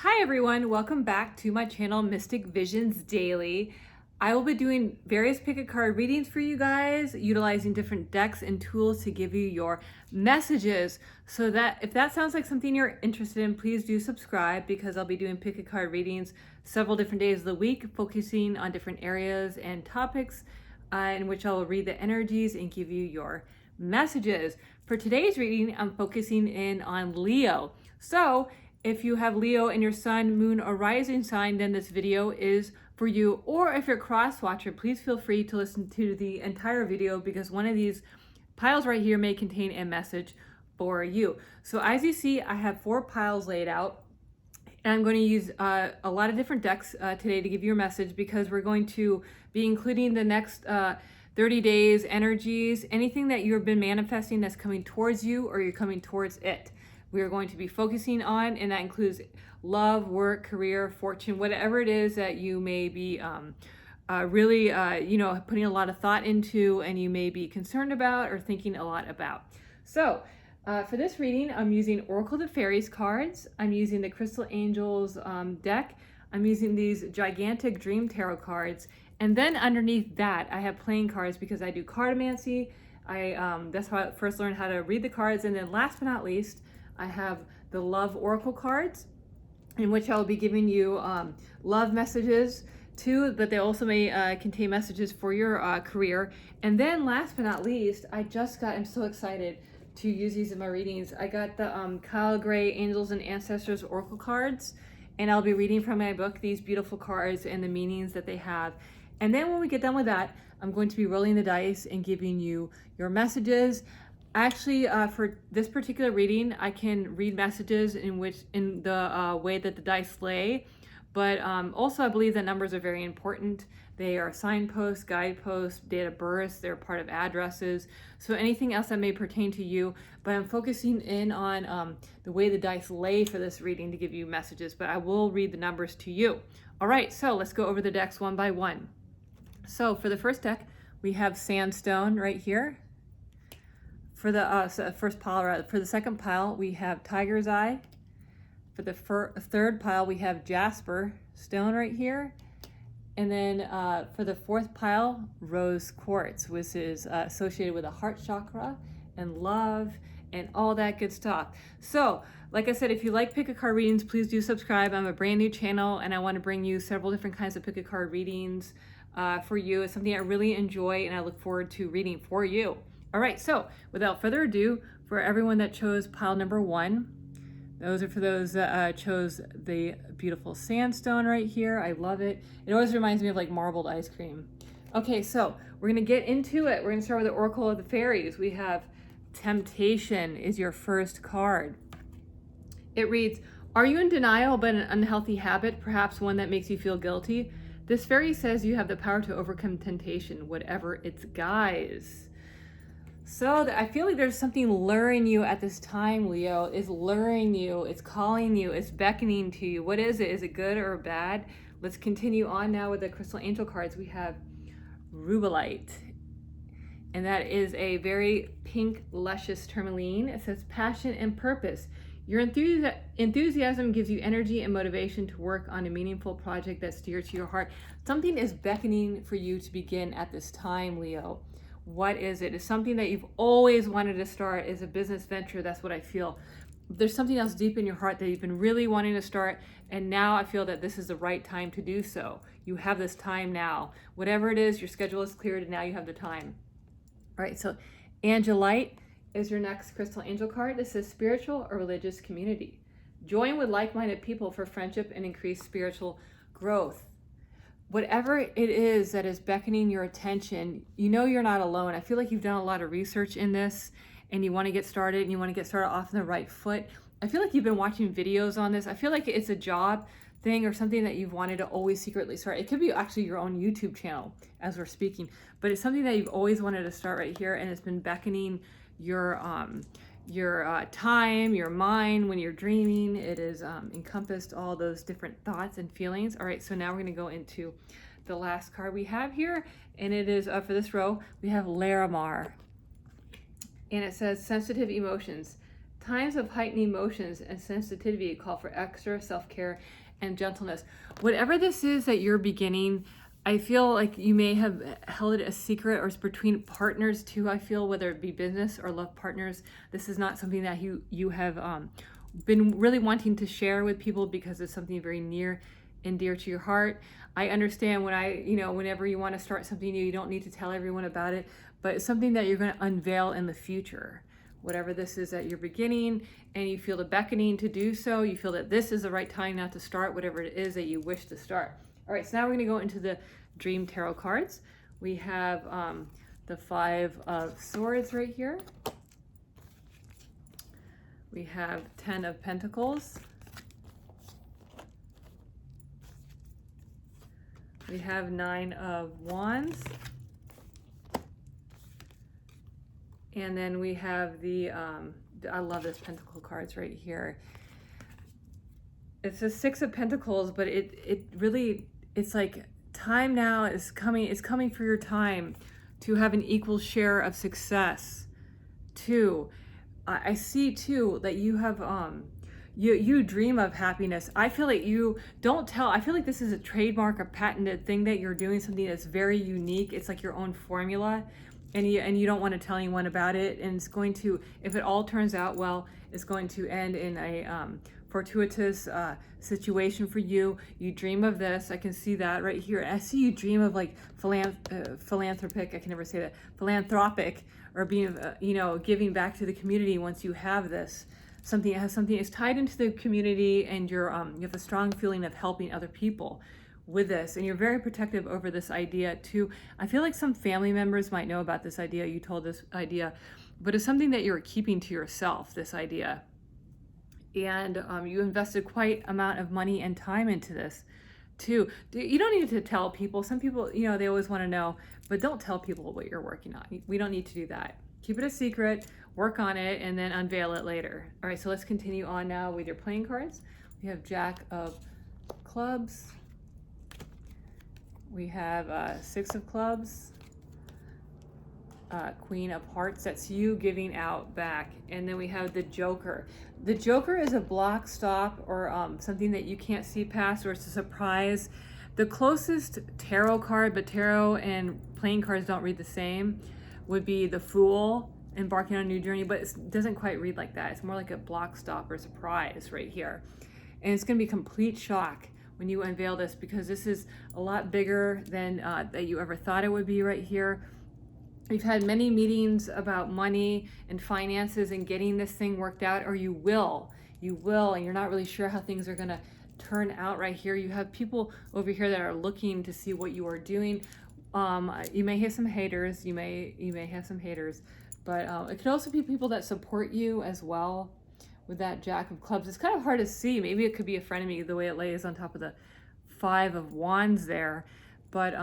Hi everyone, welcome back to my channel Mystic Visions Daily. I will be doing various pick a card readings for you guys, utilizing different decks and tools to give you your messages. So that if that sounds like something you're interested in, please do subscribe, because I'll be doing pick a card readings several different days of the week, focusing on different areas and topics in which I will read the energies and give you your messages. For today's reading, I'm focusing in on Leo. So if you have Leo in your sun, moon, or rising sign, then this video is for you. Or if you're a cross watcher, please feel free to listen to the entire video, because one of these piles right here may contain a message for you. So as you see, I have 4 piles laid out, and I'm going to use a lot of different decks today to give you a message, because we're going to be including the next 30 days energies, anything that you've been manifesting that's coming towards you or you're coming towards it. We are going to be focusing on, and that includes love, work, career, fortune, whatever it is that you may be really, putting a lot of thought into, and you may be concerned about or thinking a lot about. So for this reading, I'm using Oracle of the Fairies cards. I'm using the Crystal Angels deck. I'm using these gigantic Dream Tarot cards. And then underneath that, I have playing cards, because I do cartomancy. That's how I first learned how to read the cards. And then last but not least, I have the Love Oracle cards, in which I'll be giving you love messages too, but they also may contain messages for your career. And then last but not least, I'm so excited to use these in my readings. I got the Kyle Gray Angels and Ancestors Oracle cards, and I'll be reading from my book these beautiful cards and the meanings that they have. And then when we get done with that, I'm going to be rolling the dice and giving you your messages. Actually, for this particular reading, I can read messages in the way that the dice lay, but also I believe that numbers are very important. They are signposts, guideposts, date of birth, they're part of addresses, so anything else that may pertain to you, but I'm focusing in on the way the dice lay for this reading to give you messages, but I will read the numbers to you. All right, so let's go over the decks one by one. So for the first deck, we have Sandstone right here. For the first pile, for the second pile, we have Tiger's Eye. For the third pile, we have Jasper Stone right here. And then for the fourth pile, Rose Quartz, which is associated with the heart chakra and love and all that good stuff. So, like I said, if you like pick a card readings, please do subscribe. I'm a brand new channel, and I want to bring you several different kinds of pick a card readings for you. It's something I really enjoy, and I look forward to reading for you. All right, so without further ado, for everyone that chose pile number 1, those are for those that chose the beautiful sandstone right here. I love it. It always reminds me of like marbled ice cream. Okay, so we're gonna get into it. We're gonna start with the Oracle of the Fairies. We have Temptation is your first card. It reads, are you in denial about an unhealthy habit, perhaps one that makes you feel guilty? This fairy says you have the power to overcome temptation, whatever its guise. So I feel like there's something luring you at this time, Leo. It's luring you, it's calling you, it's beckoning to you. What is it? Is it good or bad? Let's continue on now with the Crystal Angel cards. We have Rubelite, and that is a very pink, luscious tourmaline. It says passion and purpose. Your enthusiasm gives you energy and motivation to work on a meaningful project that's dear to your heart. Something is beckoning for you to begin at this time, Leo. What is it? It's something that you've always wanted to start. Is a business venture. That's what I feel. There's something else deep in your heart that you've been really wanting to start, and now I feel that this is the right time to do so. You have this time now. Whatever it is, your schedule is cleared, and now you have the time. All right, so Angelite is your next Crystal Angel card. It says spiritual or religious community. Join with like-minded people for friendship and increased spiritual growth. Whatever it is that is beckoning your attention, you know you're not alone. I feel like you've done a lot of research in this, and you want to get started, and you want to get started off on the right foot. I feel like you've been watching videos on this. I feel like it's a job thing or something that you've wanted to always secretly start. It could be actually your own YouTube channel as we're speaking, but it's something that you've always wanted to start right here, and it's been beckoning your time, your mind when you're dreaming. It is encompassed all those different thoughts and feelings. All right, so now we're going to go into the last card we have here, and it is for this row, we have Larimar, and it says sensitive emotions. times of heightened emotions and sensitivity call for extra self-care and gentleness. Whatever this is that you're beginning, I feel like you may have held it a secret, or it's between partners too. I feel, whether it be business or love partners, this is not something that you have been really wanting to share with people because it's something very near and dear to your heart. I understand whenever you want to start something new, you don't need to tell everyone about it, but it's something that you're going to unveil in the future. Whatever this is that you're beginning, and you feel the beckoning to do so, you feel that this is the right time now to start whatever it is that you wish to start. All right, so now we're going to go into the Dream Tarot cards. We have the Five of Swords right here. We have 10 of Pentacles. We have 9 of Wands. And then we have the, I love this Pentacle cards right here. It's a 6 of Pentacles, but it really, it's like time now is coming. It's coming for your time to have an equal share of success. Too, I see too that you have, you dream of happiness. I feel like you don't tell. I feel like this is a trademark, a patented thing that you're doing, something that's very unique. It's like your own formula. And you don't want to tell anyone about it, and it's going to, if it all turns out well, it's going to end in a fortuitous situation for you. You dream of this. I can see that right here. I see you dream of like philanthropic. I can never say that. Philanthropic, or being giving back to the community. Once you have this, something is tied into the community, and you have a strong feeling of helping other people with this, and you're very protective over this idea too. I feel like some family members might know about this idea. You told this idea, but it's something that you're keeping to yourself, this idea. And you invested quite amount of money and time into this too. You don't need to tell people. Some people, they always want to know, but don't tell people what you're working on. We don't need to do that. Keep it a secret, work on it, and then unveil it later. All right, so let's continue on now with your playing cards. We have Jack of Clubs. We have 6 of Clubs, Queen of Hearts. That's you giving out back. And then we have the Joker. The Joker is a block, stop, or something that you can't see past, or it's a surprise. The closest tarot card, but tarot and playing cards don't read the same, would be the Fool, embarking on a new journey, but it doesn't quite read like that. It's more like a block, stop, or surprise right here. And it's going to be complete shock when you unveil this, because this is a lot bigger than that you ever thought it would be right here. We've had many meetings about money and finances and getting this thing worked out, or you will, and you're not really sure how things are gonna turn out right here. You have people over here that are looking to see what you are doing. You may have some haters, you may have some haters, but it could also be people that support you as well. With that Jack of Clubs, it's kind of hard to see. Maybe it could be a frenemy the way it lays on top of the 5 of Wands there. But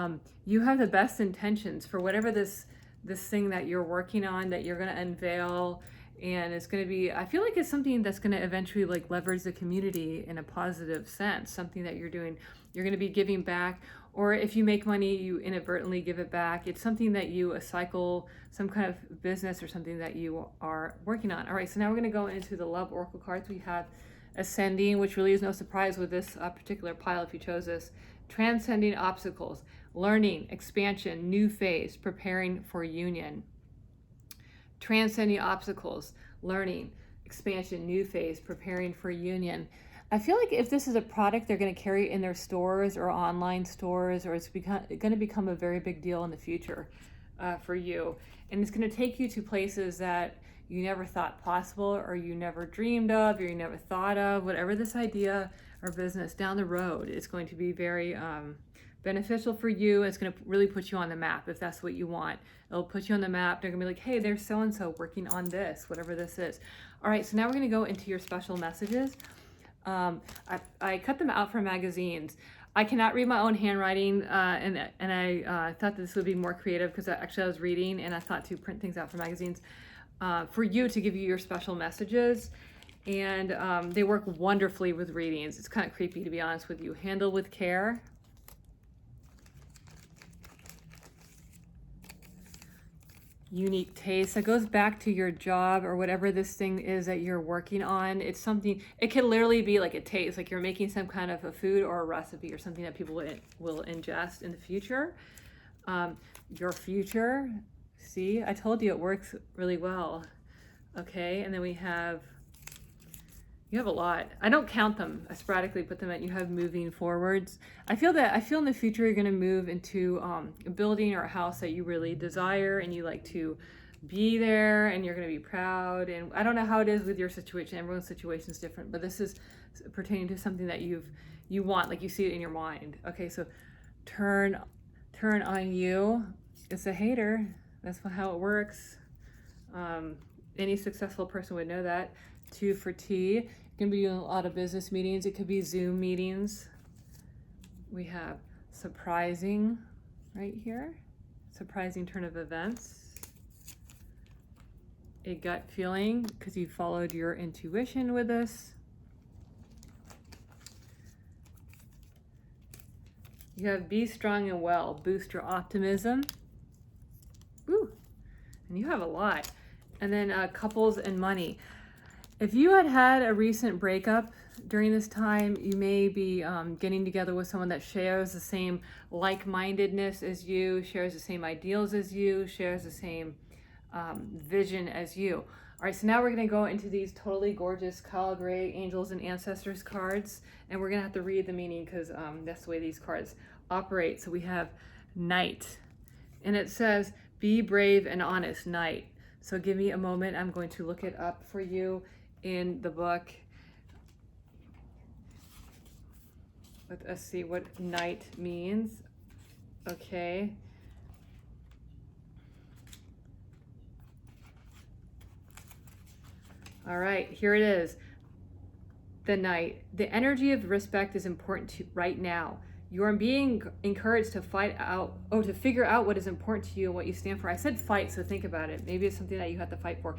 you have the best intentions for whatever this thing that you're working on, that you're going to unveil. And it's going to be, I feel like it's something that's going to eventually like leverage the community in a positive sense. Something that you're doing, you're going to be giving back. Or if you make money, you inadvertently give it back. It's something that you cycle, some kind of business or something that you are working on. All right, so now we're going to go into the Love Oracle cards. We have Ascending, which really is no surprise with this particular pile if you chose this. Transcending obstacles, learning, expansion, new phase, preparing for union. Transcending obstacles, learning, expansion, new phase, preparing for union. I feel like if this is a product they're going to carry in their stores or online stores, or it's going to become a very big deal in the future for you. And it's going to take you to places that you never thought possible, or you never dreamed of, or you never thought of. Whatever this idea or business down the road, it's going to be very beneficial for you. It's going to really put you on the map if that's what you want. It'll put you on the map. They're going to be like, hey, there's so-and-so working on this, whatever this is. All right, so now we're going to go into your special messages. I cut them out from magazines. I cannot read my own handwriting, and I thought this would be more creative, because actually I was reading and I thought to print things out for magazines for you to give you your special messages. And they work wonderfully with readings. It's kind of creepy, to be honest with you. Handle with care. unique taste. That goes back to your job or whatever this thing is that you're working on. It's something, it can literally be like a taste, like you're making some kind of a food or a recipe or something that people will ingest in the future. Your future, see, I told you it works really well. Okay, and then we have, you have a lot. I don't count them. I sporadically put them at, you have moving forwards. I feel in the future you're going to move into a building or a house that you really desire and you like to be there and you're going to be proud. And I don't know how it is with your situation. Everyone's situation is different, but this is pertaining to something that you want, like you see it in your mind. Okay, so turn on you. It's a hater. That's how it works. Any successful person would know that. 2 for T. You're going to be doing a lot of business meetings. It could be Zoom meetings. We have surprising right here. Surprising turn of events. A gut feeling because you followed your intuition with this. You have be strong and well. Boost your optimism. Woo! And you have a lot. And then couples and money. If you had a recent breakup during this time, you may be getting together with someone that shares the same like-mindedness as you, shares the same ideals as you, shares the same vision as you. All right, so now we're going to go into these totally gorgeous Kyle Gray Angels and Ancestors cards, and we're going to have to read the meaning because that's the way these cards operate. So we have Knight, and it says, be brave and honest, Knight. So give me a moment. I'm going to look it up for you in the book. Let us see what Knight means. Okay. All right, here it is. The Knight. The energy of respect is important to right now. You are being encouraged to to figure out what is important to you and what you stand for. I said fight, so think about it. Maybe it's something that you have to fight for.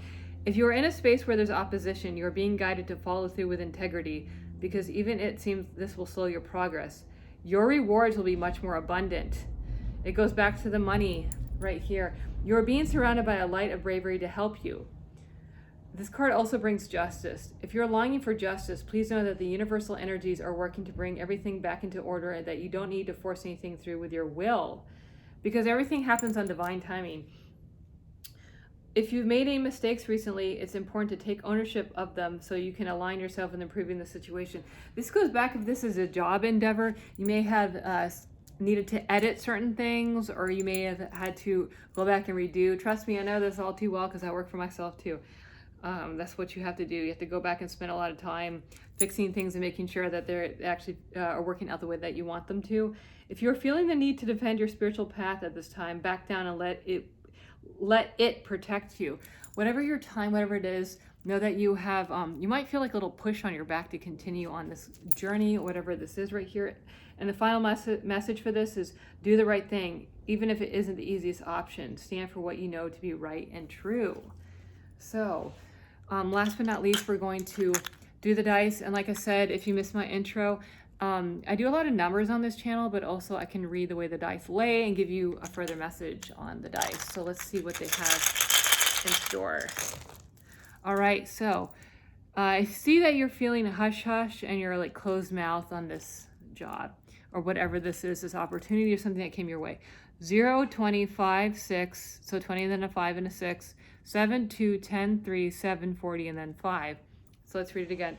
If you are in a space where there's opposition, you are being guided to follow through with integrity, because even it seems this will slow your progress. Your rewards will be much more abundant. It goes back to the money right here. You are being surrounded by a light of bravery to help you. This card also brings justice. If you're longing for justice, please know that the universal energies are working to bring everything back into order and that you don't need to force anything through with your will, because everything happens on divine timing. If you've made any mistakes recently, it's important to take ownership of them so you can align yourself in improving the situation. This goes back, if this is a job endeavor, you may have needed to edit certain things, or you may have had to go back and redo. Trust me, I know this all too well because I work for myself too. That's what you have to do. You have to go back and spend a lot of time fixing things and making sure that they're actually are working out the way that you want them to. If you're feeling the need to defend your spiritual path at this time, back down and let it protect you. Whatever your time, whatever it is, know that you have, you might feel like a little push on your back to continue on this journey, whatever this is right here. And the final message for this is do the right thing, even if it isn't the easiest option. Stand for what you know to be right and true. So, last but not least, we're going to do the dice. And like I said, if you missed my intro, I do a lot of numbers on this channel, but also I can read the way the dice lay and give you a further message on the dice. So let's see what they have in store. All right, so I see that you're feeling hush hush and you're like closed mouth on this job or whatever this is, this opportunity or something that came your way. 0, 20, 5, 6, so 20 and then a 5 and a 6, 7, 2, 10, 3, 7, 40, and then 5. So let's read it again.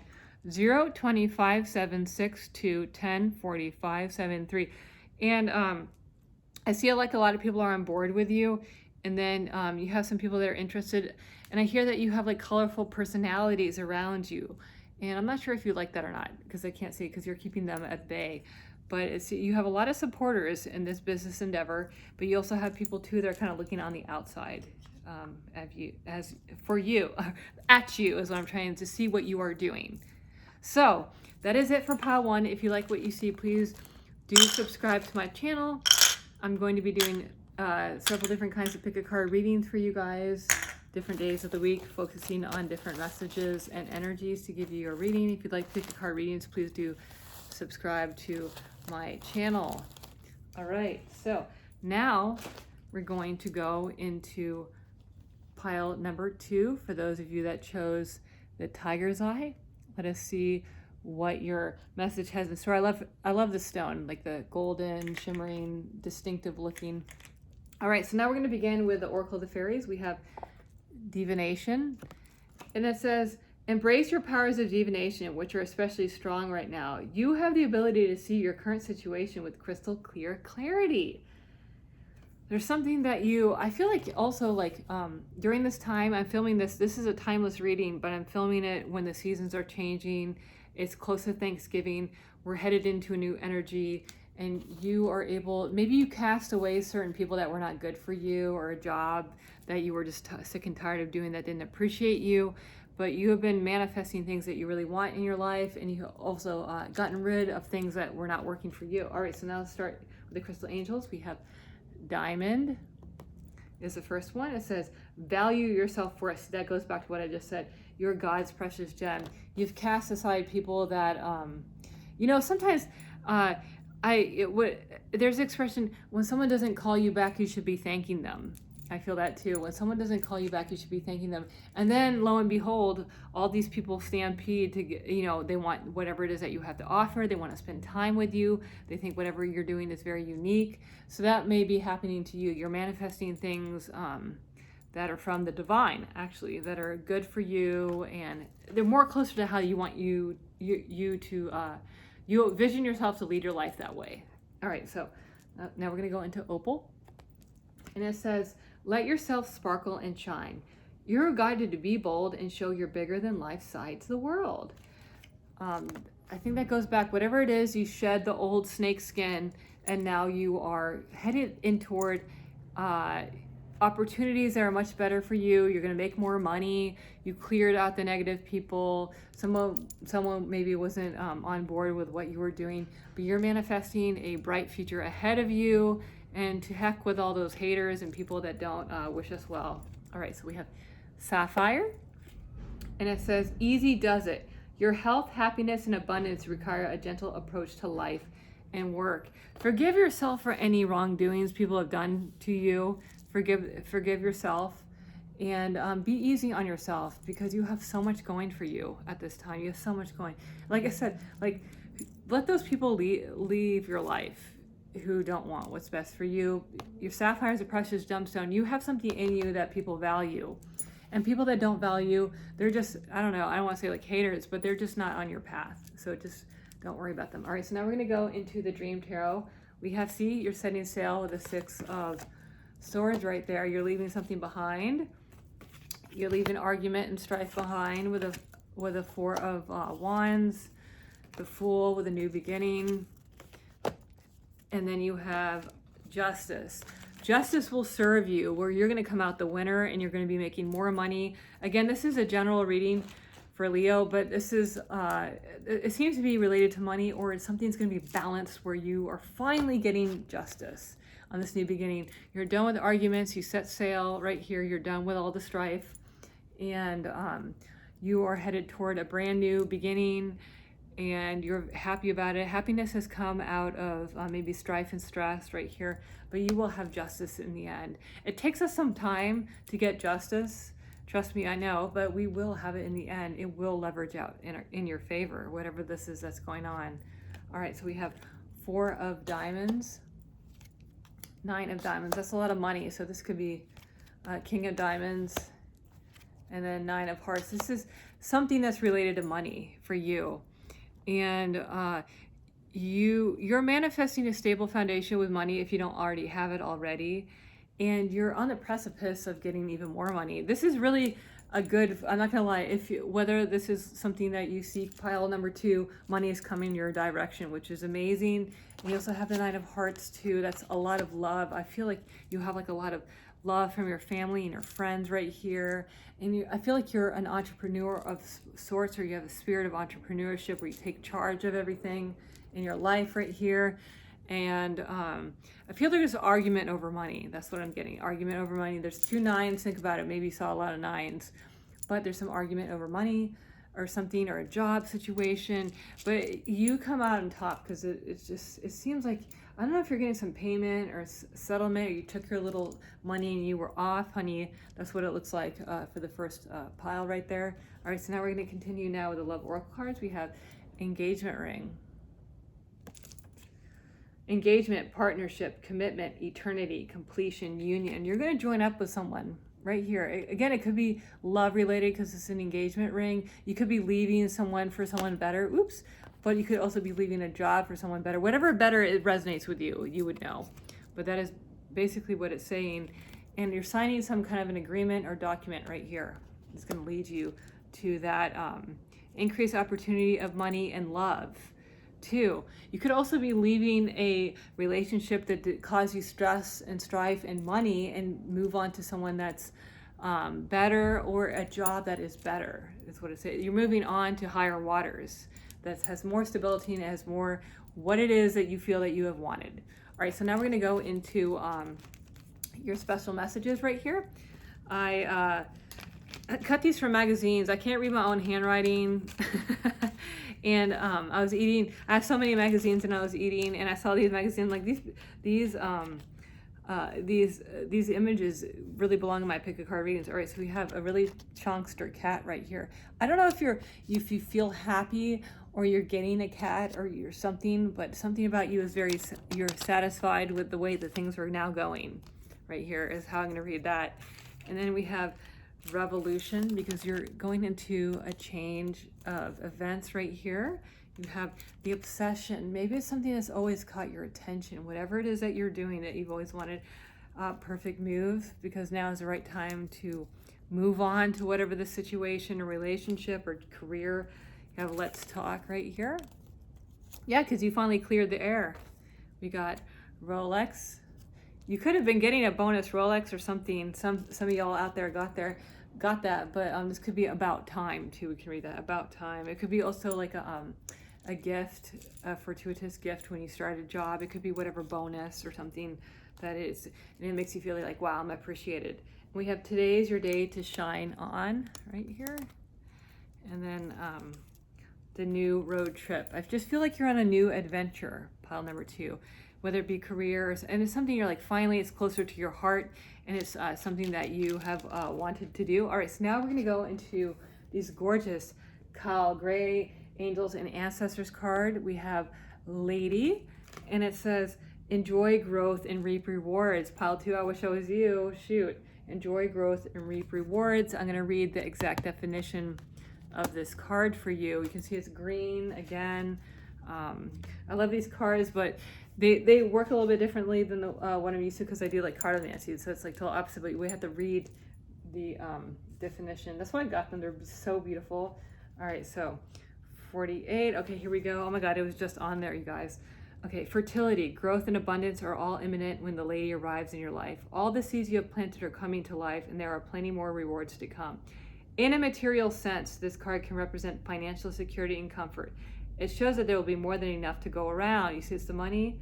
0, 20, 5, 7, 6, 2, 10, 40, 5, 7, 3. And I see like a lot of people are on board with you. And then you have some people that are interested. And I hear that you have like colorful personalities around you. And I'm not sure if you like that or not, because I can't see it because you're keeping them at bay. But you have a lot of supporters in this business endeavor, but you also have people too that are kind of looking on the outside at you is what I'm trying to see what you are doing. So that is it for pile 1. If you like what you see, please do subscribe to my channel. I'm going to be doing several different kinds of pick a card readings for you guys, different days of the week, focusing on different messages and energies to give you your reading. If you'd like pick a card readings, please do subscribe to my channel. All right, so now we're going to go into pile number 2 for those of you that chose the tiger's eye. Let us see what your message has in store. I love the stone, like the golden, shimmering, distinctive looking. All right, so now we're going to begin with the Oracle of the Fairies. We have divination, and it says, embrace your powers of divination, which are especially strong right now. You have the ability to see your current situation with crystal clear clarity. There's something that I feel like also like during this time, I'm filming this. This is a timeless reading, but I'm filming it when the seasons are changing. It's close to Thanksgiving. We're headed into a new energy, and you are able, maybe you cast away certain people that were not good for you, or a job that you were just sick and tired of doing that didn't appreciate you, but you have been manifesting things that you really want in your life, and you also gotten rid of things that were not working for you. All right, so now let's start with the crystal angels. We have diamond is the first one. It says, value your self-worth. That goes back to what I just said. You're God's precious gem. You've cast aside people that, sometimes there's an expression, when someone doesn't call you back, you should be thanking them. I feel that too. When someone doesn't call you back, you should be thanking them. And then lo and behold, all these people stampede to get, they want whatever it is that you have to offer. They want to spend time with you. They think whatever you're doing is very unique. So that may be happening to you. You're manifesting things that are from the divine, actually, that are good for you, and they're more closer to how you want you vision yourself to lead your life that way. All right, so now we're going to go into opal, and it says, let yourself sparkle and shine. You're guided to be bold and show your bigger than life side to the world. I think that goes back, whatever it is, you shed the old snake skin, and now you are headed in toward opportunities that are much better for you. You're going to make more money. You cleared out the negative people. Someone maybe wasn't on board with what you were doing, but you're manifesting a bright future ahead of you. And to heck with all those haters and people that don't wish us well. All right, so we have sapphire, and it says, easy does it. Your health, happiness, and abundance require a gentle approach to life and work. Forgive yourself for any wrongdoings people have done to you. Forgive yourself, and be easy on yourself, because you have so much going for you at this time. You have so much going. Like I said, let those people leave your life who don't want what's best for you. Your sapphire is a precious gemstone. You have something in you that people value. And people that don't value, they're just, I don't want to say like haters, but they're just not on your path. So just don't worry about them. All right, so now we're going to go into the Dream Tarot. We have, see, you're setting sail with the 6 of Swords right there. You're leaving something behind. You're leaving argument and strife behind with a 4 of Wands, the Fool with a new beginning. And then you have Justice. Justice will serve you, where you're going to come out the winner and you're going to be making more money. Again, this is a general reading for Leo, but this is, it seems to be related to money, or something's going to be balanced where you are finally getting justice on this new beginning. You're done with the arguments. You set sail right here. You're done with all the strife, and you are headed toward a brand new beginning, and you're happy about it. Happiness has come out of maybe strife and stress right here, but you will have justice in the end. It takes us some time to get justice. Trust me, I know, but we will have it in the end. It will leverage out in your favor, whatever this is that's going on. All right, so we have 4 of Diamonds, 9 of Diamonds. That's a lot of money, so this could be King of Diamonds, and then 9 of Hearts. This is something that's related to money for you. And you're manifesting a stable foundation with money if you don't already have it already. And you're on the precipice of getting even more money. This is really a good, I'm not gonna lie, whether this is something that you seek, pile number 2, money is coming your direction, which is amazing. And you also have the 9 of Hearts too. That's a lot of love. I feel like you have like a lot of love from your family and your friends right here. And I feel like you're an entrepreneur of sorts, or you have a spirit of entrepreneurship where you take charge of everything in your life right here. And I feel there's an argument over money. That's what I'm getting, argument over money. There's 2 9s, think about it, maybe you saw a lot of 9s, but there's some argument over money or something, or a job situation, but you come out on top, because it seems like I don't know if you're getting some payment or settlement, or you took your little money and you were off, honey. That's what it looks like for the first pile right there. All right, so now we're going to continue now with the Love Oracle cards. We have engagement ring, engagement, partnership, commitment, eternity, completion, union. You're going to join up with someone right here. Again, it could be love related because it's an engagement ring. You could be leaving someone for someone better. Oops. But you could also be leaving a job for someone better. Whatever better it resonates with you, you would know. But that is basically what it's saying. And you're signing some kind of an agreement or document right here. It's going to lead you to that increased opportunity of money and love. 2, you could also be leaving a relationship that caused you stress and strife and money and move on to someone that's better, or a job that is better, is what it says. You're moving on to higher waters that has more stability and has more what it is that you feel that you have wanted. All right, so now we're going to go into your special messages right here. I cut these from magazines. I can't read my own handwriting. And I was eating, I have so many magazines, and I was eating, and I saw these magazines, like these images really belong in my pick a card readings. All right, so we have a really chunkster cat right here. I don't know if you feel happy or you're getting a cat or you're something, but something about you is you're satisfied with the way that things are now going. Right here is how I'm going to read that. And then we have revolution, because you're going into a change of events right here. You have the obsession. Maybe it's something that's always caught your attention, whatever it is that you're doing that you've always wanted. Perfect move, because now is the right time to move on to whatever the situation or relationship or career. You have let's talk right here. Yeah, because you finally cleared the air. We got Rolex. You could have been getting a bonus Rolex or something. Some of y'all out there got that, but this could be about time too. We can read that, about time. It could be also like a gift, a fortuitous gift when you start a job. It could be whatever bonus or something that is, and it makes you feel like, wow, I'm appreciated. We have today's your day to shine on right here. And then the new road trip. I just feel like you're on a new adventure, pile number 2. Whether it be careers, and it's something you're like, finally it's closer to your heart, and it's something that you have wanted to do. All right, so now we're going to go into these gorgeous Kyle Gray Angels and Ancestors card. We have Lady, and it says, enjoy growth and reap rewards. Pile 2, I wish I was you. Shoot. Enjoy growth and reap rewards. I'm going to read the exact definition of this card for you. You can see it's green again. I love these cards, but they work a little bit differently than the one I'm used to, because I do like cartomancy, so it's like total opposite, but we have to read the definition. That's why I got them. They're so beautiful. All right, so 48. Okay, here we go. Oh my God, it was just on there, you guys. Okay, fertility, growth, and abundance are all imminent when the lady arrives in your life. All the seeds you have planted are coming to life, and there are plenty more rewards to come. In a material sense, this card can represent financial security and comfort. It shows that there will be more than enough to go around. You see, it's the money.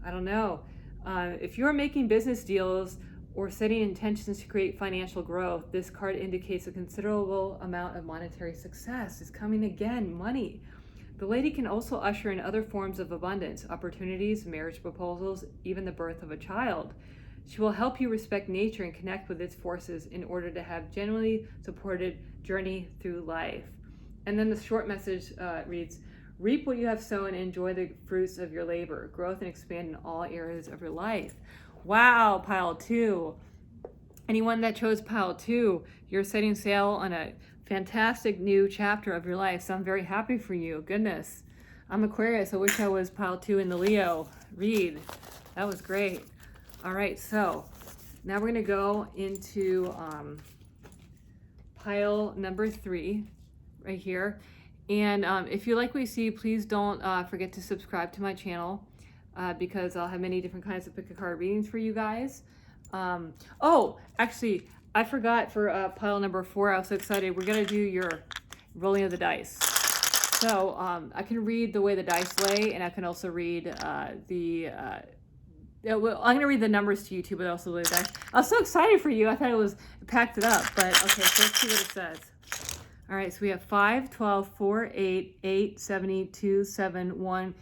I don't know. If you're making business deals or setting intentions to create financial growth, this card indicates a considerable amount of monetary success is coming again, money. The lady can also usher in other forms of abundance, opportunities, marriage proposals, even the birth of a child. She will help you respect nature and connect with its forces in order to have genuinely supported journey through life. And then the short message reads, reap what you have sown and enjoy the fruits of your labor. Growth and expand in all areas of your life. Wow, pile 2. Anyone that chose pile 2, you're setting sail on a fantastic new chapter of your life. So I'm very happy for you. Goodness. I'm Aquarius. I wish I was pile 2 in the Leo read. That was great. All right, so now we're going to go into pile number 3 right here. And if you like what you see, please don't forget to subscribe to my channel because I'll have many different kinds of pick a card readings for you guys. Oh, actually, I forgot for pile number 4. I was so excited. We're going to do your rolling of the dice. So I can read the way the dice lay, and I can also read well, I'm going to read the numbers to you too, but also the dice. I was so excited for you. I thought it was packed it up, but okay, so let's see what it says. All right, so we have 5, 12, 4, 8, 8, 72, 7, 1,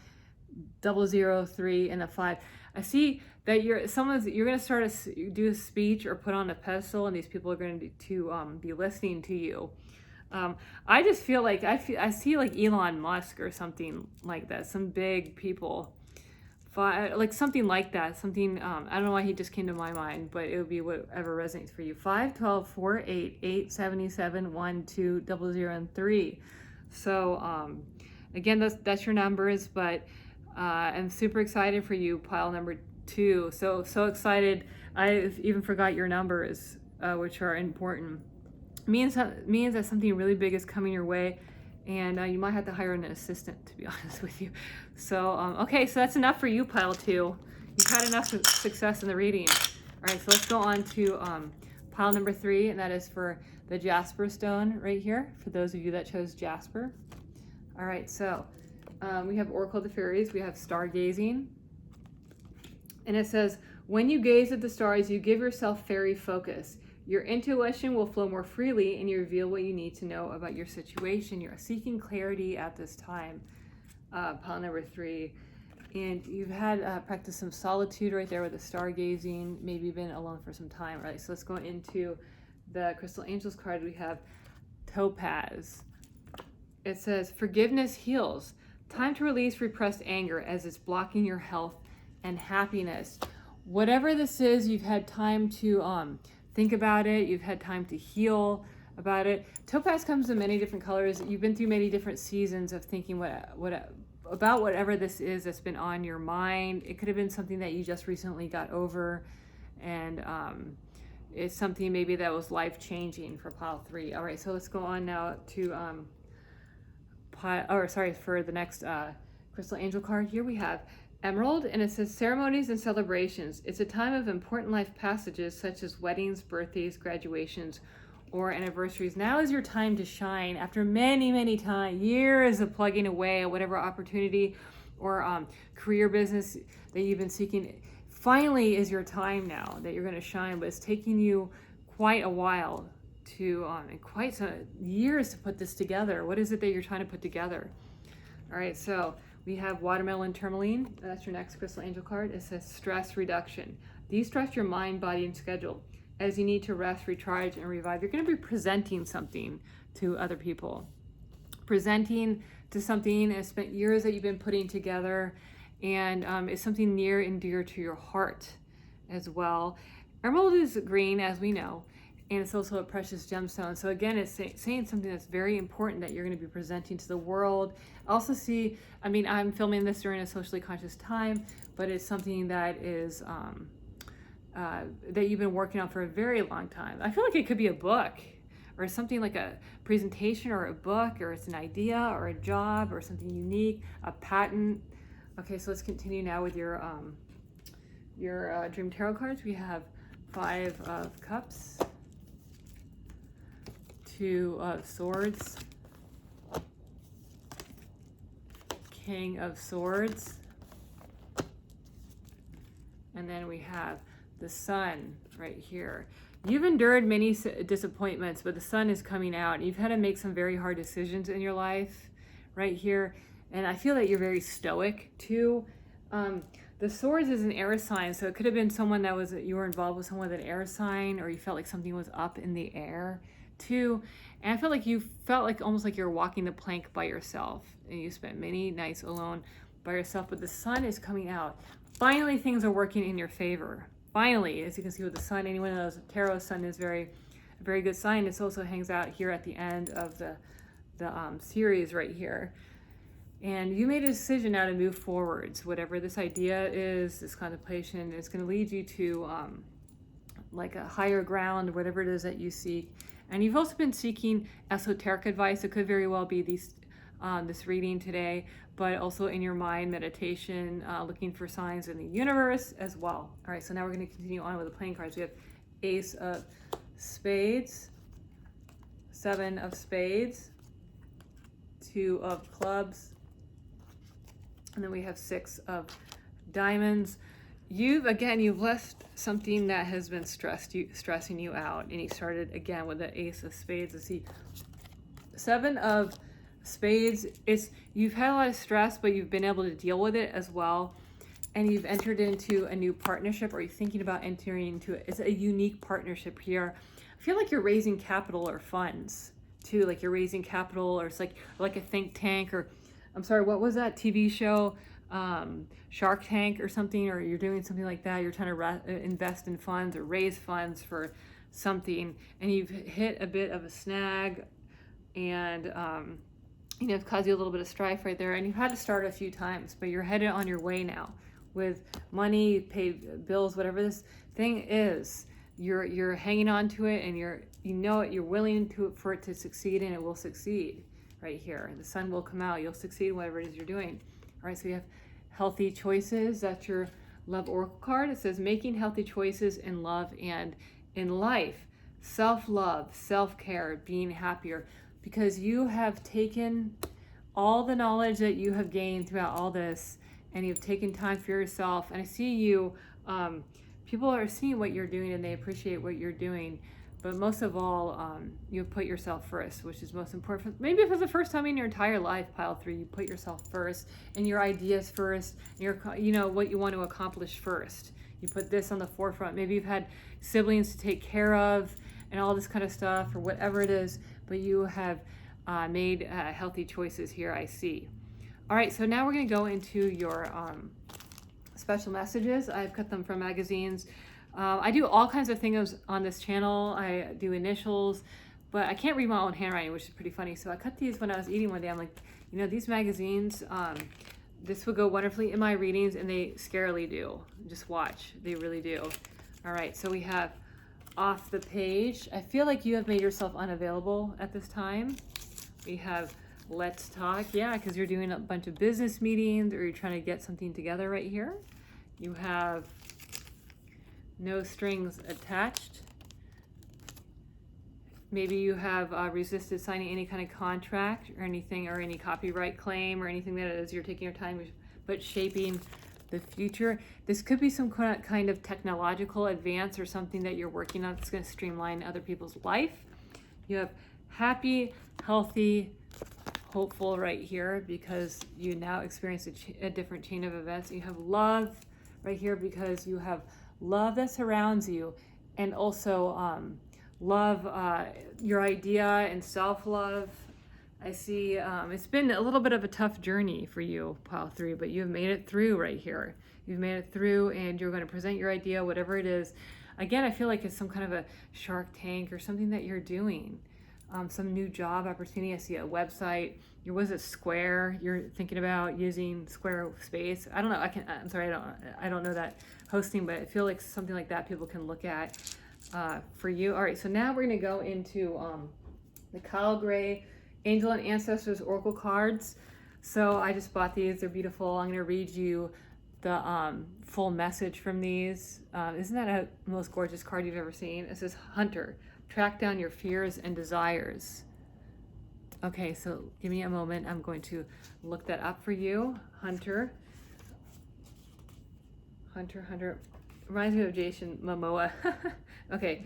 003 and a 5. I see that you're going to do a speech or put on a pedestal, and these people are going to be listening to you. I just feel like I see like Elon Musk or something like that, some big people, like something like that. Something I don't know why he just came to my mind, but it would be whatever resonates for you. 5, 12, 4, 8, 8, 77, 1, 2, 0, and 3. So again, that's your numbers, but I'm super excited for you, pile number 2. So excited. I even forgot your numbers, which are important. Means that something really big is coming your way, and you might have to hire an assistant, to be honest with you. So okay, so that's enough for you, pile 2. You've had enough success in the reading. All right, so let's go on to pile number 3, and that is for the Jasper stone right here, for those of you that chose Jasper. All right, so we have Oracle of the Fairies, we have stargazing, and it says, when you gaze at the stars, you give yourself fairy focus. Your intuition will flow more freely, and you reveal what you need to know about your situation. You're seeking clarity at this time, pile number 3. And you've had practice some solitude right there with the stargazing, maybe been alone for some time, right? So let's go into the Crystal Angels card. We have Topaz. It says, forgiveness heals. Time to release repressed anger as it's blocking your health and happiness. Whatever this is, you've had time to think about it. You've had time to heal about it. Topaz comes in many different colors. You've been through many different seasons of thinking about whatever this is that's been on your mind. It could have been something that you just recently got over, and it's something maybe that was life-changing for pile 3. All right, so let's go on now to for the next Crystal Angel card. Here we have Emerald, and it says ceremonies and celebrations. It's a time of important life passages such as weddings, birthdays, graduations, or anniversaries. Now is your time to shine after many, many years of plugging away at whatever opportunity or career business that you've been seeking. Finally is your time now that you're going to shine, but it's taking you quite a while to and quite some years to put this together. What is it that you're trying to put together? All right, so we have Watermelon Tourmaline. That's your next Crystal Angel card. It says stress reduction. De-stress your mind, body, and schedule. As you need to rest, recharge, and revive, you're going to be presenting something to other people. Presenting to something that's spent years that you've been putting together, and it's something near and dear to your heart as well. Emerald is green, as we know, and it's also a precious gemstone. So again, it's saying something that's very important that you're going to be presenting to the world. I also see, I'm filming this during a socially conscious time, but it's something that is that you've been working on for a very long time. I feel like it could be a book or something like a presentation or a book, or it's an idea or a job or something unique, a patent. Okay, so let's continue now with your Dream Tarot cards. We have 5 of Cups, 2 of Swords, King of Swords, and then we have the Sun right here. You've endured many disappointments, but the sun is coming out. You've had to make some very hard decisions in your life right here. And I feel that you're very stoic too. The Swords is an air sign, so it could have been someone you were involved with someone with an air sign, or you felt like something was up in the air too. And I felt like you felt like almost like you're walking the plank by yourself, and you spent many nights alone by yourself, but the sun is coming out. Finally, things are working in your favor. Finally, as you can see with the sun, anyone who knows tarot, sun is a very good sign. This also hangs out here at the end of the series right here. And you made a decision now to move forwards. Whatever this idea is, this contemplation is going to lead you to like a higher ground, whatever it is that you seek. And you've also been seeking esoteric advice. It could very well be this reading today, but also in your mind, meditation, looking for signs in the universe as well. All right, so now we're going to continue on with the playing cards. We have Ace of Spades, 7 of Spades, 2 of Clubs, and then we have 6 of Diamonds. You've left something that has been stressing you out, and you started again with the Ace of Spades. Let's see, 7 of Spades, you've had a lot of stress, but you've been able to deal with it as well. And you've entered into a new partnership, or you're thinking about entering into it. It's a unique partnership here. I feel like you're raising capital or funds too. Like you're raising capital, or it's like a think tank, or I'm sorry, what was that TV show? Shark Tank or something, or you're doing something like that. You're trying to invest in funds or raise funds for something, and you've hit a bit of a snag, and it's caused you a little bit of strife right there, and you've had to start a few times, but you're headed on your way now with money, pay bills, whatever this thing is. You're hanging on to it, and you're willing for it to succeed, and it will succeed right here. The sun will come out. You'll succeed in whatever it is you're doing. All right, so you have healthy choices. That's your love oracle card. It says making healthy choices in love and in life. Self-love, self-care, being happier, because you have taken all the knowledge that you have gained throughout all this, and you've taken time for yourself. And I see you, people are seeing what you're doing, and they appreciate what you're doing. But most of all, you put yourself first, which is most important. Maybe for the first time in your entire life, pile 3, you put yourself first, and your ideas first, and what you want to accomplish first. You put this on the forefront. Maybe you've had siblings to take care of and all this kind of stuff, or whatever it is, but you have made healthy choices here, I see. All right, so now we're going to go into your special messages. I've cut them from magazines. I do all kinds of things on this channel. I do initials, but I can't read my own handwriting, which is pretty funny. So I cut these when I was eating one day. I'm like, these magazines, this would go wonderfully in my readings, and they scarily do. Just watch, they really do. All right, so we have off the page. I feel like you have made yourself unavailable at this time. We have let's talk, yeah, because you're doing a bunch of business meetings, or you're trying to get something together right here. You have no strings attached. Maybe you have resisted signing any kind of contract or anything, or any copyright claim, or anything that is you're taking your time but shaping the future. This could be some kind of technological advance, or something that you're working on that's going to streamline other people's life. You have happy, healthy, hopeful right here, because you now experience a different chain of events. You have love right here, because you have love that surrounds you, and also love, your idea, and self-love. I see it's been a little bit of a tough journey for you, pile 3, but you've made it through right here. You've made it through, and you're going to present your idea, whatever it is. Again, I feel like it's some kind of a Shark Tank, or something that you're doing. Some new job opportunity. I see a website. Was it Square? You're thinking about using Squarespace. I don't know. I'm sorry. I don't know that hosting, but I feel like something like that people can look at for you. All right. So now we're going to go into the Kyle Gray Angel and Ancestors Oracle cards. So I just bought these. They're beautiful. I'm going to read you the full message from these. Isn't that the most gorgeous card you've ever seen? It says, Hunter, track down your fears and desires. Okay, so give me a moment. I'm going to look that up for you. Hunter. Reminds me of Jason Momoa. Okay,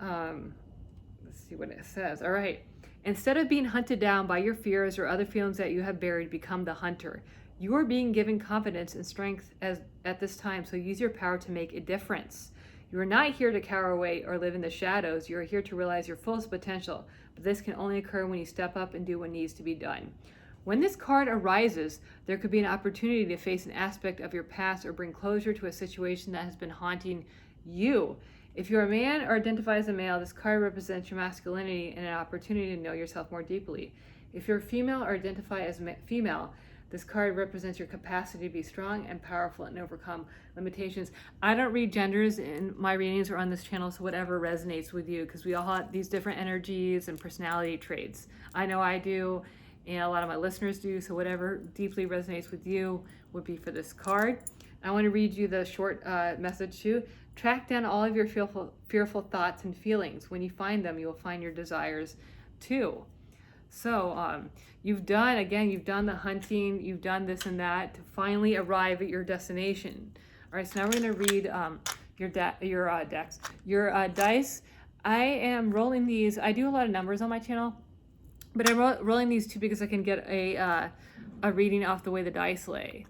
let's see what it says. All right. Instead of being hunted down by your fears or other feelings that you have buried, become the hunter. You are being given confidence and strength at this time, so use your power to make a difference. You are not here to cower away or live in the shadows. You are here to realize your fullest potential, but this can only occur when you step up and do what needs to be done. When this card arises, there could be an opportunity to face an aspect of your past or bring closure to a situation that has been haunting you. If you're a man or identify as a male, this card represents your masculinity and an opportunity to know yourself more deeply. If you're female or identify as female, this card represents your capacity to be strong and powerful and overcome limitations. I don't read genders in my readings or on this channel, so whatever resonates with you, because we all have these different energies and personality traits. I know I do, and a lot of my listeners do, so whatever deeply resonates with you would be for this card. I want to read you the short message too. Track down all of your fearful thoughts and feelings. When you find them, you will find your desires too. So you've done the hunting, you've done this and that to finally arrive at your destination. All right, so now we're going to read your dice. I am rolling these. I do a lot of numbers on my channel, But I'm rolling these two because I can get a reading off the way the dice lay.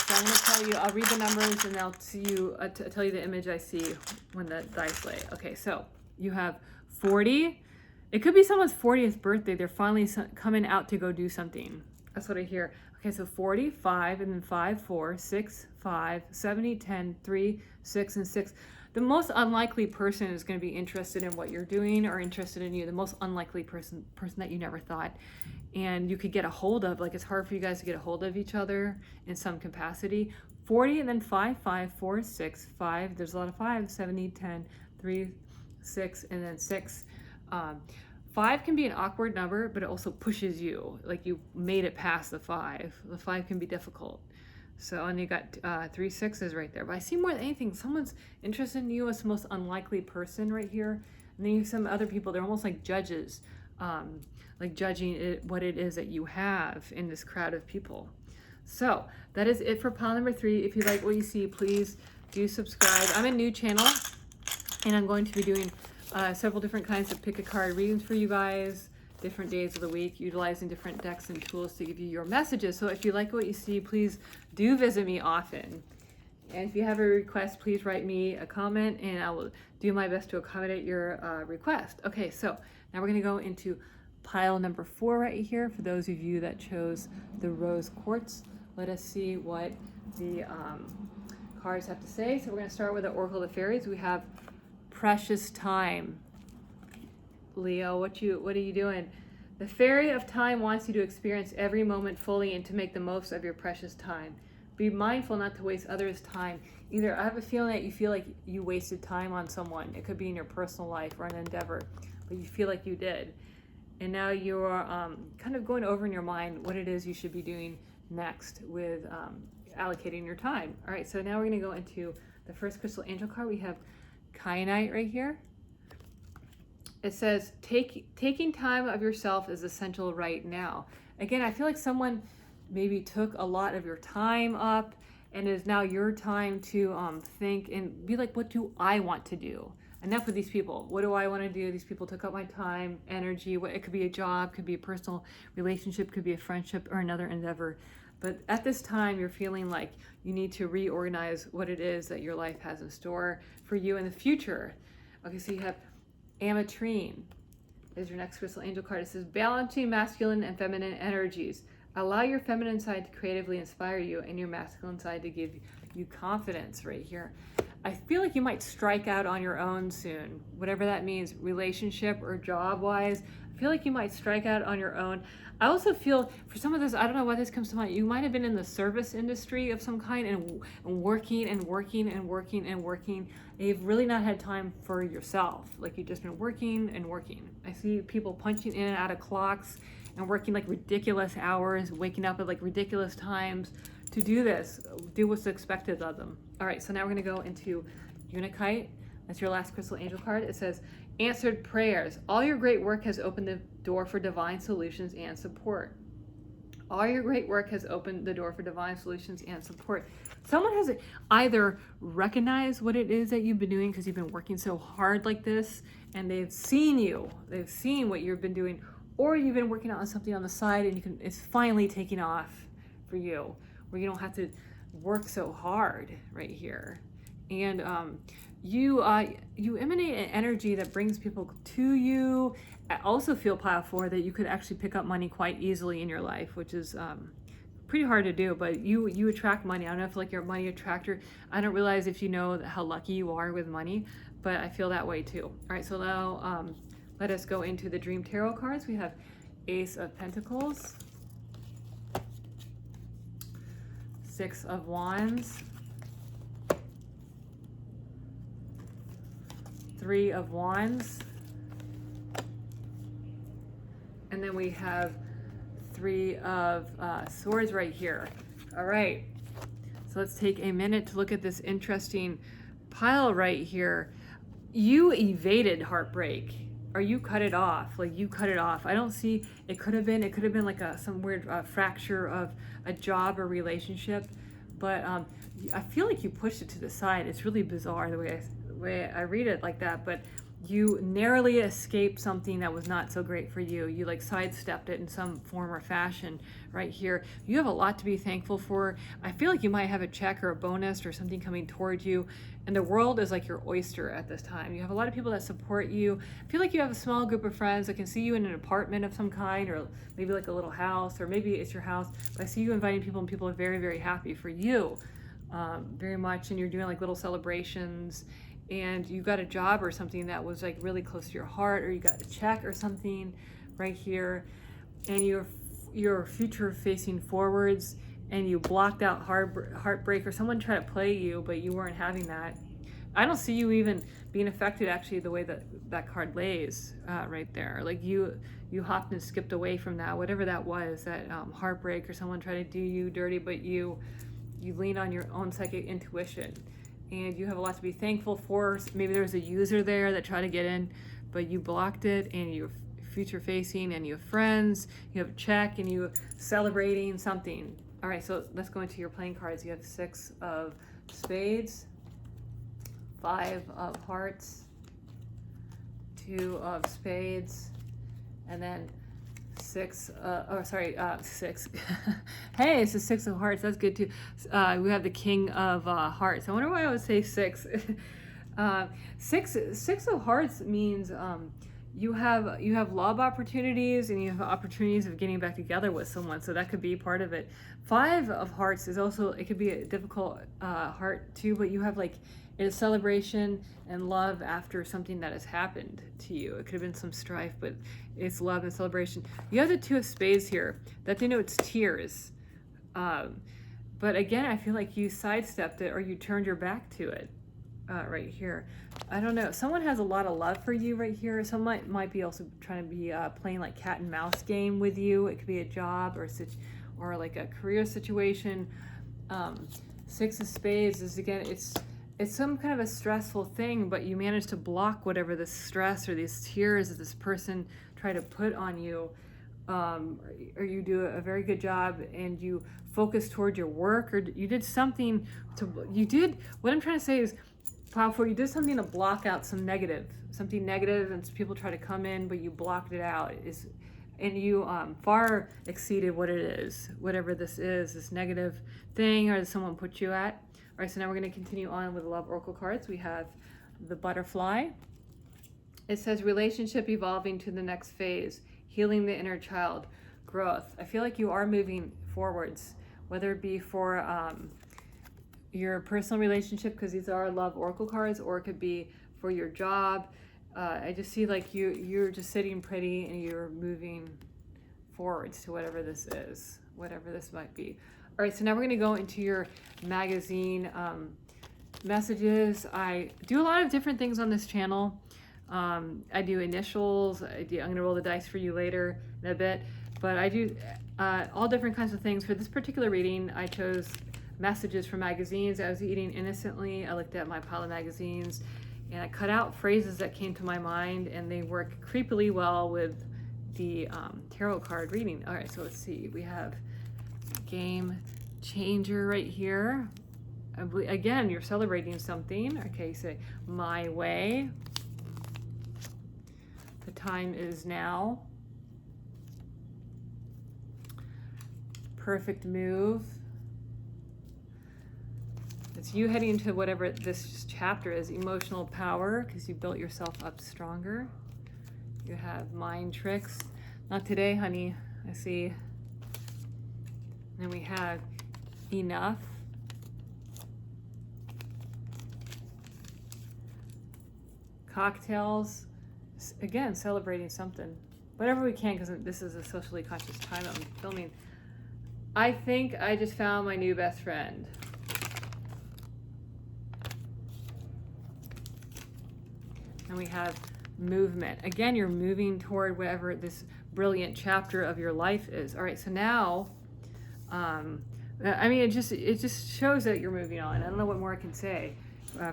So I'm going to tell you, I'll read the numbers and I'll tell you the image I see when the dice lay. Okay, so you have 40. It could be someone's 40th birthday. They're finally coming out to go do something. That's what I hear. Okay, so 40, 5, and then 5, 4, 6, 5, 70, 10, 3, 6, and 6. The most unlikely person is going to be interested in what you're doing or interested in you. The most unlikely person that you never thought. And you could get a hold of, like it's hard for you guys to get a hold of each other in some capacity. 40 and then 5, 5, 4, 6, 5. There's a lot of 5, 70, 10, 3, 6, and then 6. 5 can be an awkward number, but it also pushes you. Like you made it past the 5. The 5 can be difficult. So, and you got 3 6s right there. But I see more than anything, someone's interested in you as the most unlikely person right here. And then you have some other people, they're almost like judges, like judging what it is that you have in this crowd of people. So that is it for pile number 3. If you like what you see, please do subscribe. I'm a new channel and I'm going to be doing several different kinds of pick a card readings for you guys, different days of the week, utilizing different decks and tools to give you your messages. So if you like what you see, please do visit me often. And if you have a request, please write me a comment and I will do my best to accommodate your request. Okay, so now we're going to go into pile number 4 right here. For those of you that chose the rose quartz, let us see what the cards have to say. So we're going to start with the Oracle of the Fairies. We have precious time. Leo, what are you doing? The fairy of time wants you to experience every moment fully and to make the most of your precious time. Be mindful not to waste others' time. Either I have a feeling that you feel like you wasted time on someone. It could be in your personal life or an endeavor, but you feel like you did. And now you're kind of going over in your mind what it is you should be doing next with allocating your time. All right, so now we're going to go into the first crystal angel card. We have Kyanite right here. It says, taking time of yourself is essential right now. Again, I feel like someone maybe took a lot of your time up and it is now your time to think and be like, what do I want to do? Enough with these people. What do I want to do? These people took up my time, energy. It could be a job, could be a personal relationship, could be a friendship or another endeavor. But at this time, you're feeling like you need to reorganize what it is that your life has in store for you in the future. Okay, so you have Ametrine is your next crystal angel card. It says, balancing masculine and feminine energies. Allow your feminine side to creatively inspire you and your masculine side to give you confidence right here. I feel like you might strike out on your own soon, whatever that means, relationship or job-wise. I feel like you might strike out on your own. I also feel, for some of this, I don't know why this comes to mind, you might have been in the service industry of some kind and working and working and working and working, and you've really not had time for yourself. Like you've just been working and working. I see people punching in and out of clocks and working like ridiculous hours, waking up at like ridiculous times to do this, do what's expected of them. All right, so now we're gonna go into Unikite. That's your last crystal angel card. It says, answered prayers. All your great work has opened the door for divine solutions and support. All your great work has opened the door for divine solutions and support. Someone has either recognized what it is that you've been doing because you've been working so hard like this, and they've seen you, they've seen what you've been doing, or you've been working on something on the side and it's finally taking off for you, where you don't have to work so hard right here. And you emanate an energy that brings people to you. I also feel pile 4 that you could actually pick up money quite easily in your life, which is pretty hard to do, but you attract money. I don't know if like you're a money attractor. I don't realize if you know how lucky you are with money, but I feel that way too. All right, so now let us go into the Dream Tarot cards. We have Ace of Pentacles, 6 of Wands, 3 of Wands, and then we have 3 of Swords right here. All right, so let's take a minute to look at this interesting pile right here. You evaded heartbreak, or you cut it off. Like you cut it off. I don't see, it could have been like some weird fracture of a job or relationship, but I feel like you pushed it to the side. It's really bizarre the way I read it like that, but you narrowly escaped something that was not so great for you. You like sidestepped it in some form or fashion right here. You have a lot to be thankful for. I feel like you might have a check or a bonus or something coming towards you, and the world is like your oyster at this time. You have a lot of people that support you. I feel like you have a small group of friends that can see you in an apartment of some kind, or maybe like a little house, or maybe it's your house. But I see you inviting people, and people are very, very happy for you, very much. And you're doing like little celebrations, and you got a job or something that was like really close to your heart, or you got a check or something right here, and you're future facing forwards, and you blocked out heartbreak, or someone tried to play you, but you weren't having that. I don't see you even being affected actually the way that that card lays right there. Like you hopped and skipped away from that, whatever that was, that heartbreak, or someone tried to do you dirty, but you lean on your own psychic intuition. And you have a lot to be thankful for. Maybe there was a user there that tried to get in, but you blocked it, and you're future facing, and you have friends, you have a check, and you celebrating something. All right, so let's go into your playing cards. You have 6 of spades, 5 of hearts, 2 of spades, and then 6 6 hey, it's the 6 of hearts. That's good too. We have the king of hearts. I wonder why I would say 6. 6 of hearts means you have love opportunities, and you have opportunities of getting back together with someone, so that could be part of it. 5 of hearts is also, it could be a difficult heart too, but you have like a celebration and love after something that has happened to you. It could have been some strife, but it's love and celebration. You have the 2 of spades here. That denotes tears. But again, I feel like you sidestepped it, or you turned your back to it right here. I don't know. Someone has a lot of love for you right here. Someone might be also trying to be playing like cat and mouse game with you. It could be a job, or like a career situation. 6 of spades is, again, it's some kind of a stressful thing, but you manage to block whatever this stress or these tears that this person tried to put on you, or you do a very good job, and you focus toward your work, or you did something what I'm trying to say is, powerful, you did something to block out something negative, and people try to come in, but you blocked it out. And you far exceeded what it is, whatever this is, this negative thing, or someone put you at. All right, so now we're going to continue on with the Love Oracle cards. We have the butterfly. It says relationship evolving to the next phase, healing the inner child, growth. I feel like you are moving forwards, whether it be for your personal relationship, because these are Love Oracle cards, or it could be for your job. I just see like you're just sitting pretty, and you're moving forwards to whatever this is, whatever this might be. All right, so now we're going to go into your magazine messages. I do a lot of different things on this channel. I do initials. I'm going to roll the dice for you later in a bit. But I do all different kinds of things. For this particular reading, I chose messages from magazines. I was eating innocently. I looked at my pile of magazines, and I cut out phrases that came to my mind, and they work creepily well with the tarot card reading. All right, so let's see. We have game changer right here. Again, you're celebrating something. Okay, say my way. The time is now. Perfect move. It's you heading into whatever this chapter is, emotional power, because you built yourself up stronger. You have mind tricks. Not today, honey. I see. And we have enough. Cocktails. Again, celebrating something. Whatever we can, because this is a socially conscious time that I'm filming. I think I just found my new best friend. And we have movement. Again, you're moving toward whatever this brilliant chapter of your life is. All right, so now, I mean, it just shows that you're moving on. I don't know what more I can say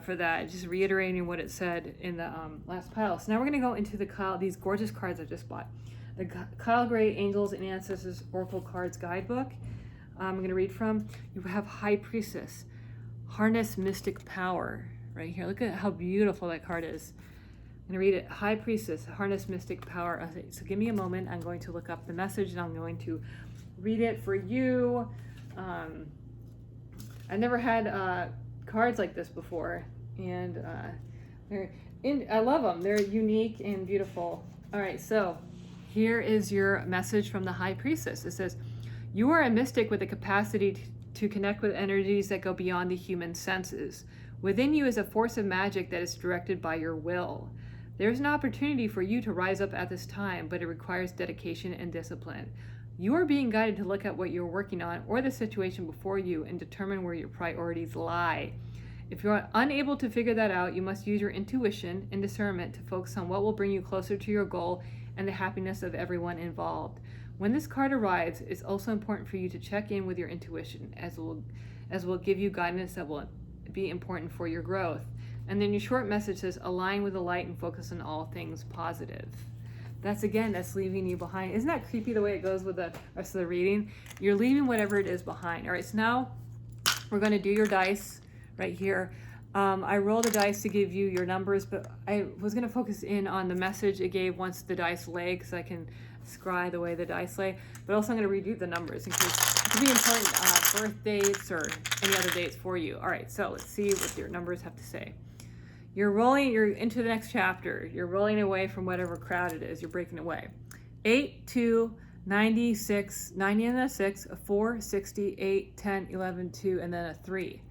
for that. Just reiterating what it said in the last pile. So now we're going to go into these gorgeous cards I just bought. The Kyle Gray Angels and Ancestors Oracle Cards Guidebook. I'm going to read from. You have High Priestess, Harness Mystic Power right here. Look at how beautiful that card is. I'm going to read it. High Priestess, harness mystic power. Okay, so give me a moment. I'm going to look up the message and I'm going to read it for you. I never had cards like this before, and I love them. They're unique and beautiful. All right, so here is your message from the High Priestess. It says, you are a mystic with the capacity to connect with energies that go beyond the human senses. Within you is a force of magic that is directed by your will. There's an opportunity for you to rise up at this time, but it requires dedication and discipline. You are being guided to look at what you're working on or the situation before you and determine where your priorities lie. If you're unable to figure that out, you must use your intuition and discernment to focus on what will bring you closer to your goal and the happiness of everyone involved. When this card arrives, it's also important for you to check in with your intuition, as will give you guidance that will be important for your growth. And then your short message says, align with the light and focus on all things positive. That's leaving you behind. Isn't that creepy the way it goes with the rest of the reading? You're leaving whatever it is behind. All right, so now we're going to do your dice right here. I roll the dice to give you your numbers, but I was going to focus in on the message it gave once the dice lay, because I can scry the way the dice lay. But also I'm going to redo the numbers in case it could be important birth dates or any other dates for you. All right, so let's see what your numbers have to say. You're into the next chapter. You're rolling away from whatever crowd it is. You're breaking away. 8, 2, 96, 90 and a 6, a 4, 60, 8, 10, 11, 2, and then a 3.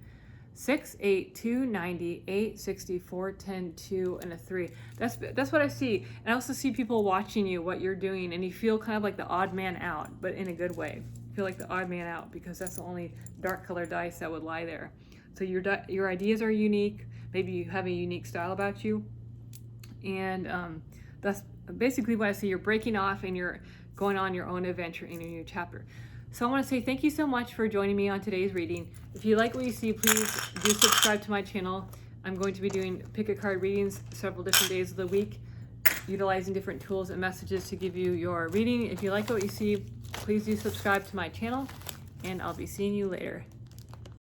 6, 8, 2, 90, 8, 64, 10, 2, and a 3. That's what I see. And I also see people watching you, what you're doing, and you feel kind of like the odd man out, but in a good way. You feel like the odd man out because that's the only dark color dice that would lie there. So your ideas are unique. Maybe you have a unique style about you. And that's basically what I see. You're breaking off and you're going on your own adventure in a new chapter. So I want to say thank you so much for joining me on today's reading. If you like what you see, please do subscribe to my channel. I'm going to be doing pick a card readings several different days of the week, utilizing different tools and messages to give you your reading. If you like what you see, please do subscribe to my channel, and I'll be seeing you later.